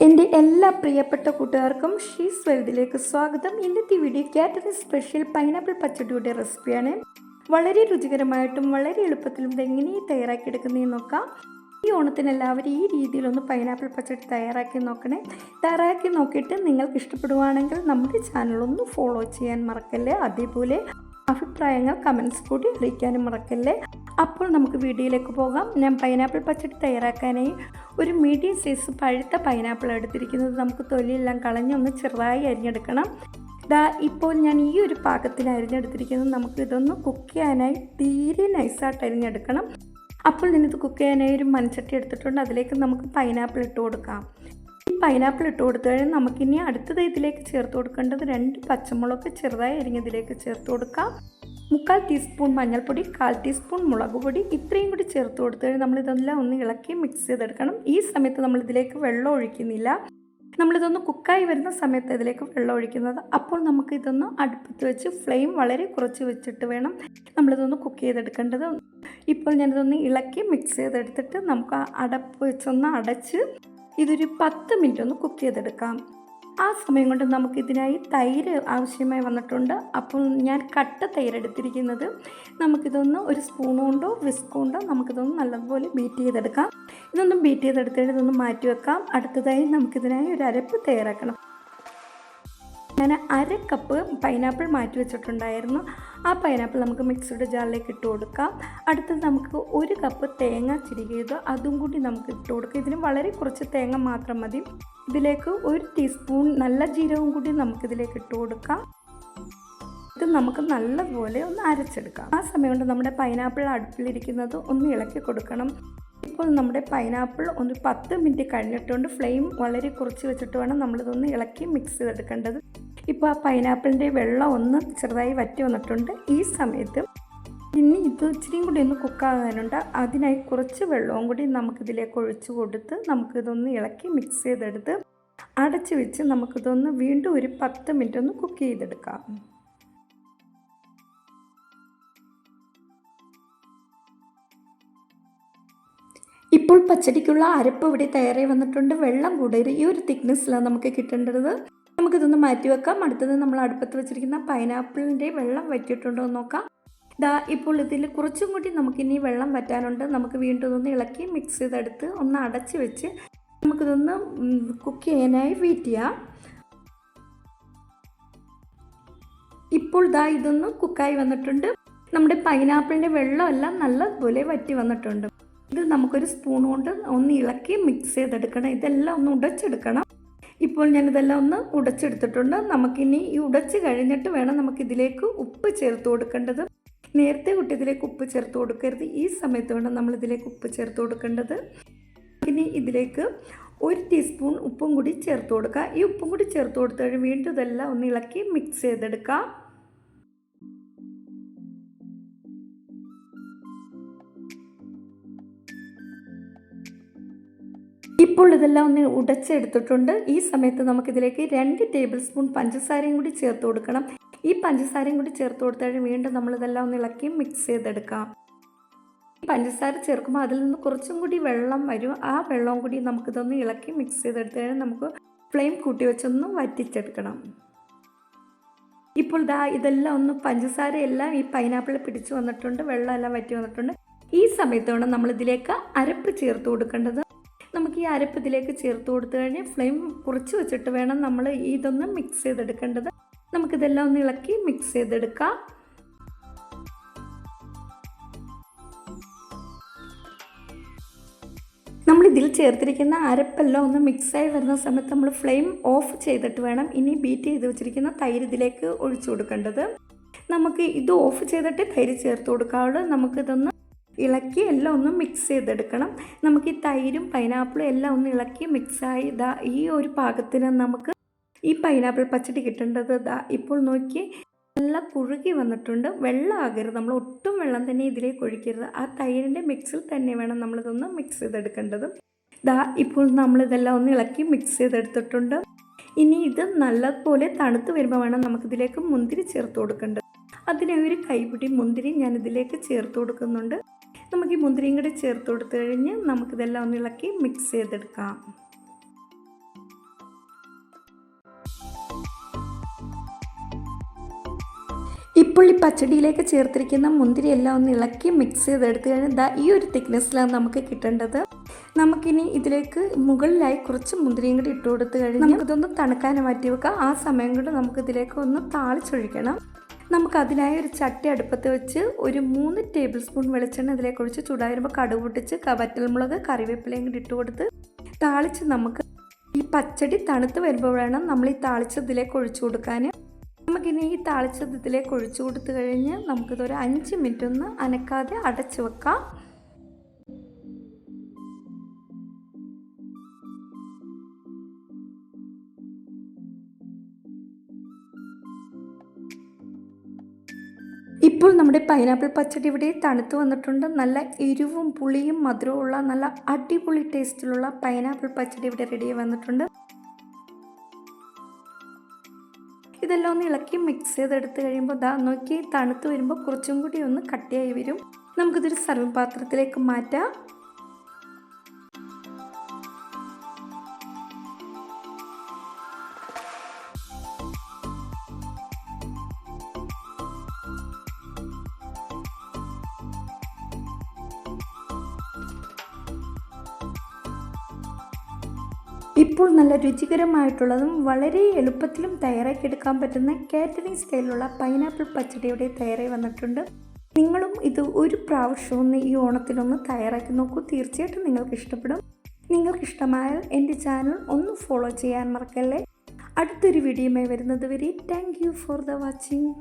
എൻ്റെ എല്ലാ പ്രിയപ്പെട്ട കൂട്ടുകാർക്കും ഷീസ് വേൾഡിലേക്ക് സ്വാഗതം. ഇന്നത്തെ വീഡിയോ കാറ്ററിംഗ് സ്പെഷ്യൽ പൈനാപ്പിൾ പച്ചടിയുടെ റെസിപ്പിയാണ്. വളരെ രുചികരമായിട്ടും വളരെ എളുപ്പത്തിലും ഇതെങ്ങനെ തയ്യാറാക്കിയെടുക്കുന്നതെന്ന് നോക്കാം. ഈ ഓണത്തിന് എല്ലാവരും ഈ രീതിയിലൊന്ന് പൈനാപ്പിൾ പച്ചടി തയ്യാറാക്കി നോക്കണേ. തയ്യാറാക്കി നോക്കിയിട്ട് നിങ്ങൾക്ക് ഇഷ്ടപ്പെടുവാണെങ്കിൽ നമ്മുടെ ചാനലൊന്ന് ഫോളോ ചെയ്യാൻ മറക്കല്ലേ. അതേപോലെ അഭിപ്രായങ്ങൾ കമൻസ് കൂടി അറിയിക്കാനും മറക്കല്ലേ. അപ്പോൾ നമുക്ക് വീഡിയോയിലേക്ക് പോകാം. ഞാൻ പൈനാപ്പിൾ പച്ചടി തയ്യാറാക്കാനായി ഒരു മീഡിയം സൈസ് പഴുത്ത പൈനാപ്പിൾ എടുത്തിരിക്കുന്നത്. നമുക്ക് തൊലിയെല്ലാം കളഞ്ഞൊന്ന് ചെറുതായി അരിഞ്ഞെടുക്കണം. ഇപ്പോൾ ഞാൻ ഈ ഒരു പാകത്തിൽ അരിഞ്ഞെടുത്തിരിക്കുന്നത്. നമുക്ക് ഇതൊന്ന് കുക്ക് ചെയ്യാനായി തീരെ നൈസായിട്ട് അരിഞ്ഞെടുക്കണം. അപ്പോൾ ഞാനിത് കുക്ക് ചെയ്യാനായി ഒരു മൺചട്ടി എടുത്തിട്ടുണ്ട്. അതിലേക്ക് നമുക്ക് പൈനാപ്പിൾ ഇട്ട് കൊടുക്കാം. ഈ പൈനാപ്പിൾ ഇട്ട് കൊടുത്തു കഴിഞ്ഞാൽ നമുക്കിനി അടുത്തത് ഇതിലേക്ക് ചേർത്ത് കൊടുക്കേണ്ടത് 2 പച്ചമുളക് ചെറുതായി അരിഞ്ഞതിലേക്ക് ചേർത്ത് കൊടുക്കാം. 3/4 ടീസ്പൂൺ മഞ്ഞൾപ്പൊടി, 1/4 ടീസ്പൂൺ മുളക് പൊടി, ഇത്രയും കൂടി ചേർത്ത് കൊടുത്തു കഴിഞ്ഞാൽ നമ്മളിതെല്ലാം ഒന്ന് ഇളക്കി മിക്സ് ചെയ്തെടുക്കണം. ഈ സമയത്ത് നമ്മളിതിലേക്ക് വെള്ളം ഒഴിക്കുന്നില്ല. നമ്മളിതൊന്ന് കുക്കായി വരുന്ന സമയത്ത് ഇതിലേക്ക് വെള്ളം ഒഴിക്കുന്നത്. അപ്പോൾ നമുക്ക് ഇതൊന്ന് അടുപ്പത്ത് വെച്ച് ഫ്ലെയിം വളരെ കുറച്ച് വെച്ചിട്ട് വേണം നമ്മളിതൊന്ന് കുക്ക് ചെയ്തെടുക്കേണ്ടത്. ഇപ്പോൾ ഞാനിതൊന്ന് ഇളക്കി മിക്സ് ചെയ്തെടുത്തിട്ട് നമുക്ക് അടപ്പ് വെച്ചൊന്ന് അടച്ച് ഇതൊരു 10 മിനിറ്റ് ഒന്ന് കുക്ക് ചെയ്തെടുക്കാം. ആ സമയം കൊണ്ട് നമുക്കിതിനായി തൈര് ആവശ്യമായി വന്നിട്ടുണ്ട്. അപ്പോൾ ഞാൻ കട്ട തൈര് എടുത്തിരിക്കുന്നത്. നമുക്കിതൊന്ന് ഒരു സ്പൂൺ കൊണ്ടോ വിസ്ക് കൊണ്ടോ നമുക്കിതൊന്ന് നല്ലപോലെ ബീറ്റ് ചെയ്തെടുക്കാം. ഇതൊന്നും ബീറ്റ് ചെയ്തെടുത്തിട്ട് ഇതൊന്ന് മാറ്റി വെക്കാം. അടുത്തതായി നമുക്കിതിനായി ഒരു അരപ്പ് തയ്യാറാക്കണം. ഞാൻ 1/2 കപ്പ് പൈനാപ്പിൾ മാറ്റി വെച്ചിട്ടുണ്ടായിരുന്നു. ആ പൈനാപ്പിൾ നമുക്ക് മിക്സിയുടെ ജാറിലേക്ക് ഇട്ട് കൊടുക്കാം. അടുത്തത് നമുക്ക് 1 കപ്പ് തേങ്ങ ചിരകിയത് അതും കൂടി നമുക്ക് ഇട്ട് കൊടുക്കാം. ഇതിന് വളരെ കുറച്ച് തേങ്ങ മാത്രം മതി. ഇതിലേക്ക് 1 ടീസ്പൂൺ നല്ല ജീരകവും കൂടി നമുക്കിതിലേക്ക് ഇട്ട് കൊടുക്കാം. ഇത് നമുക്ക് നല്ലപോലെ ഒന്ന് അരച്ചെടുക്കാം. ആ സമയം കൊണ്ട് നമ്മുടെ പൈനാപ്പിൾ അടുപ്പിലിരിക്കുന്നത് ഒന്ന് ഇളക്കി കൊടുക്കണം. ഇപ്പോൾ നമ്മുടെ പൈനാപ്പിൾ ഒരു 10 മിനിറ്റ് കഴിഞ്ഞിട്ടുണ്ട്. ഫ്ലെയിം വളരെ കുറച്ച് വെച്ചിട്ട് വേണം നമ്മളിതൊന്ന് ഇളക്കി മിക്സ് ചെയ്തെടുക്കേണ്ടത്. ഇപ്പോൾ ആ പൈനാപ്പിളിൻ്റെ വെള്ളം ഒന്ന് ചെറുതായി വറ്റി വന്നിട്ടുണ്ട്. ഈ സമയത്ത് ഇനി ഇത് ഇച്ചിരിയും കൂടി ഒന്ന് കുക്കാകാനുണ്ട്. അതിനായി കുറച്ച് വെള്ളവും കൂടി നമുക്കിതിലേക്ക് ഒഴിച്ച് കൊടുത്ത് നമുക്കിതൊന്ന് ഇളക്കി മിക്സ് ചെയ്തെടുത്ത് അടച്ച് വെച്ച് നമുക്കിതൊന്ന് വീണ്ടും ഒരു 10 മിനിറ്റ് ഒന്ന് കുക്ക് ചെയ്തെടുക്കാം. ഇപ്പോൾ പച്ചടിക്കുള്ള അരപ്പ് ഇവിടെ തയ്യാറായി വന്നിട്ടുണ്ട്. വെള്ളം കൂടരുത്. ഈ ഒരു തിക്നെസ്സിലാണ് നമുക്ക് കിട്ടേണ്ടത്. നമുക്കിതൊന്ന് മാറ്റി വെക്കാം. അടുത്തത് നമ്മൾ അടുപ്പത്ത് വെച്ചിരിക്കുന്ന പൈനാപ്പിളിൻ്റെ വെള്ളം വറ്റിയിട്ടുണ്ടോ എന്ന് നോക്കാം. ഇപ്പോൾ ഇതിൽ കുറച്ചും കൂടി നമുക്കിനി വെള്ളം വറ്റാനുണ്ട്. നമുക്ക് വീണ്ടും ഇതൊന്ന് ഇളക്കി മിക്സ് ചെയ്തെടുത്ത് ഒന്ന് അടച്ച് വെച്ച് നമുക്കിതൊന്ന് കുക്ക് ചെയ്യാനായി വെയിറ്റ് ചെയ്യാം. ഇപ്പോൾ ഇതൊന്ന് കുക്കായി വന്നിട്ടുണ്ട്. നമ്മുടെ പൈനാപ്പിളിൻ്റെ വെള്ളമെല്ലാം നല്ലപോലെ വറ്റി വന്നിട്ടുണ്ട്. ഇത് നമുക്കൊരു സ്പൂൺ കൊണ്ട് ഒന്ന് ഇളക്കി മിക്സ് ചെയ്തെടുക്കണം. ഇതെല്ലാം ഒന്ന് ഉടച്ചെടുക്കണം. ഇപ്പോൾ ഞാനിതെല്ലാം ഒന്ന് ഉടച്ചെടുത്തിട്ടുണ്ട്. നമുക്കിനി ഈ ഉടച്ച് കഴിഞ്ഞിട്ട് വേണം നമുക്കിതിലേക്ക് ഉപ്പ് ചേർത്ത് കൊടുക്കേണ്ടത്. നേരത്തെ ഇതിലേക്ക് ഉപ്പ് ചേർത്ത് കൊടുക്കരുത്. ഈ സമയത്ത് വേണം നമ്മളിതിലേക്ക് ഉപ്പ് ചേർത്ത് കൊടുക്കേണ്ടത്. ഇനി ഇതിലേക്ക് 1 ടീസ്പൂൺ ഉപ്പും കൂടി ചേർത്ത് കൊടുക്കുക. ഈ ഉപ്പും കൂടി ചേർത്ത് കൊടുത്തു കഴിഞ്ഞാൽ വീണ്ടും ഇതെല്ലാം ഒന്ന് ഇളക്കി മിക്സ് ചെയ്തെടുക്കാം. ഇപ്പോൾ ഇതെല്ലാം ഒന്ന് ഉടച്ചെടുത്തിട്ടുണ്ട്. ഈ സമയത്ത് നമുക്കിതിലേക്ക് 2 ടേബിൾ സ്പൂൺ പഞ്ചസാരയും കൂടി ചേർത്ത് കൊടുക്കണം. ഈ പഞ്ചസാരയും കൂടി ചേർത്ത് കൊടുത്താൽ വീണ്ടും നമ്മളിതെല്ലാം ഒന്ന് ഇളക്കി മിക്സ് ചെയ്തെടുക്കാം. പഞ്ചസാര ചേർക്കുമ്പോൾ അതിൽ നിന്ന് കുറച്ചും കൂടി വെള്ളം വരും. ആ വെള്ളവും കൂടി നമുക്കിതൊന്ന് ഇളക്കി മിക്സ് ചെയ്തെടുത്ത് കഴിഞ്ഞാൽ നമുക്ക് ഫ്ലെയിം കൂട്ടി വെച്ചൊന്ന് വറ്റിച്ചെടുക്കണം. ഇപ്പോൾ ഇതെല്ലാം ഒന്ന് പഞ്ചസാര എല്ലാം ഈ പൈനാപ്പിൾ പിടിച്ച് വന്നിട്ടുണ്ട്. വെള്ളം എല്ലാം വറ്റി വന്നിട്ടുണ്ട്. ഈ സമയത്ത് വേണം നമ്മളിതിലേക്ക് അരപ്പ് ചേർത്ത് കൊടുക്കേണ്ടത്. നമുക്ക് ഈ അരപ്പ് ഇതിലേക്ക് ചേർത്ത് കൊടുത്തു കഴിഞ്ഞാൽ ഫ്ലെയിം കുറച്ച് വെച്ചിട്ട് വേണം നമ്മൾ ഇതൊന്ന് മിക്സ് ചെയ്തെടുക്കേണ്ടത്. നമുക്കിതെല്ലാം ഒന്ന് ഇളക്കി മിക്സ് ചെയ്തെടുക്കാം. നമ്മളിതിൽ ചേർത്തിരിക്കുന്ന അരപ്പെല്ലാം ഒന്ന് മിക്സായി വരുന്ന സമയത്ത് നമ്മൾ ഫ്ലെയിം ഓഫ് ചെയ്തിട്ട് വേണം ഇനി ബീറ്റ് ചെയ്ത് വെച്ചിരിക്കുന്ന തൈര് ഇതിലേക്ക് ഒഴിച്ചു കൊടുക്കേണ്ടത്. നമുക്ക് ഇത് ഓഫ് ചെയ്തിട്ട് തൈര് ചേർത്ത് കൊടുക്കാവുള്ളൂ. നമുക്കിതൊന്ന് ഇളക്കി എല്ലാം ഒന്ന് മിക്സ് ചെയ്തെടുക്കണം. നമുക്ക് ഈ തൈരും പൈനാപ്പിളും എല്ലാം ഒന്ന് ഇളക്കി മിക്സായി ഈ ഒരു പാകത്തിന് നമുക്ക് ഈ പൈനാപ്പിൾ പച്ചടി കിട്ടേണ്ടത്. ഇപ്പോൾ നോക്കി നല്ല കുറുകി വന്നിട്ടുണ്ട്. വെള്ളം ആകരുത്. നമ്മൾ ഒട്ടും വെള്ളം തന്നെ ഇതിലേക്ക് ഒഴിക്കരുത്. ആ തൈരിൻ്റെ മിക്സിൽ തന്നെ വേണം നമ്മളിതൊന്ന് മിക്സ് ചെയ്തെടുക്കേണ്ടത്. ഇപ്പോൾ നമ്മളിതെല്ലാം ഒന്ന് ഇളക്കി മിക്സ് ചെയ്തെടുത്തിട്ടുണ്ട്. ഇനി ഇത് നല്ലപോലെ തണുത്ത് വരുമ്പോൾ വേണം നമുക്കിതിലേക്ക് മുന്തിരി ചേർത്ത് കൊടുക്കേണ്ടത്. അതിനായി ഒരു കൈപിടി മുന്തിരി ഞാനിതിലേക്ക് ചേർത്ത് കൊടുക്കുന്നുണ്ട്. നമുക്ക് ഈ മുന്തിരിയും കൂടി ചേർത്ത് കൊടുത്തു കഴിഞ്ഞ് നമുക്കിതെല്ലാം ഒന്ന് ഇളക്കി മിക്സ് ചെയ്തെടുക്കാം. ഇപ്പോൾ ഈ പച്ചടിയിലേക്ക് ചേർത്തിരിക്കുന്ന മുന്തിരി എല്ലാം ഒന്ന് ഇളക്കി മിക്സ് ചെയ്തെടുത്ത് കഴിഞ്ഞാൽ ഈ ഒരു തിക്നെസ്സിലാണ് നമുക്ക് കിട്ടേണ്ടത്. നമുക്കിനി ഇതിലേക്ക് മുകളിലായി കുറച്ച് മുന്തിരിയും കൂടി ഇട്ട് കൊടുത്ത് കഴിഞ്ഞാൽ നമുക്കിതൊന്ന് തണുക്കാൻ മാറ്റി വെക്കാം. ആ സമയം കൊണ്ട് നമുക്കിതിലേക്ക് ഒന്ന് താളിച്ചൊഴിക്കണം. നമുക്കതിനായി ഒരു ചട്ടി അടുപ്പത്ത് വെച്ച് ഒരു 3 ടേബിൾ സ്പൂൺ വെളിച്ചെണ്ണ ഇതിലേക്ക് ഒഴിച്ച് ചൂടായി വരുമ്പോൾ കടുക് പൊട്ടിച്ച് വറ്റൽമുളക് കറിവേപ്പിലയും കൂടി ഇട്ട് കൊടുത്ത് താളിച്ച് നമുക്ക് ഈ പച്ചടി തണുത്ത് വരുമ്പോൾ വേണം നമ്മൾ ഈ താളിച്ചതിലേക്ക് ഒഴിച്ചു കൊടുക്കാൻ. നമുക്കിനി ഈ താളിച്ചത് ഇതിലേക്ക് ഒഴിച്ചു കൊടുത്തു കഴിഞ്ഞ് നമുക്കിതൊരു 5 മിനിറ്റ് ഒന്ന് അനക്കാതെ അടച്ചു വെക്കാം. ഇപ്പോൾ നമ്മുടെ പൈനാപ്പിൾ പച്ചടി ഇവിടെ തണുത്ത് വന്നിട്ടുണ്ട്. നല്ല എരിവും പുളിയും മധുരവും ഉള്ള നല്ല അടിപൊളി ടേസ്റ്റിലുള്ള പൈനാപ്പിൾ പച്ചടി ഇവിടെ റെഡി വന്നിട്ടുണ്ട്. ഇതെല്ലാം ഒന്ന് ഇളക്കി മിക്സ് ചെയ്തെടുത്ത് കഴിയുമ്പോൾ നോക്കി തണുത്ത് വരുമ്പോൾ കുറച്ചും കൂടി ഒന്ന് കട്ടിയായി വരും. നമുക്കിതൊരു സർവിംഗ് പാത്രത്തിലേക്ക് മാറ്റാം. ഇപ്പോൾ നല്ല രുചികരമായിട്ടുള്ളതും വളരെ എളുപ്പത്തിലും തയ്യാറാക്കിയെടുക്കാൻ പറ്റുന്ന കാറ്ററിംഗ് സ്റ്റൈലിലുള്ള പൈനാപ്പിൾ പച്ചടിയുടെ തയ്യാറായി വന്നിട്ടുണ്ട്. നിങ്ങളും ഇത് ഒരു പ്രാവശ്യം ഒന്ന് ഈ ഓണത്തിനൊന്ന് തയ്യാറാക്കി നോക്കൂ. തീർച്ചയായിട്ടും നിങ്ങൾക്ക് ഇഷ്ടപ്പെടും. നിങ്ങൾക്ക് ഇഷ്ടമായാൽ എൻ്റെ ചാനൽ ഒന്ന് ഫോളോ ചെയ്യാൻ മറക്കല്ലേ. അടുത്തൊരു വീഡിയോയുമായി വരുന്നത് വരെ thank you for the watching.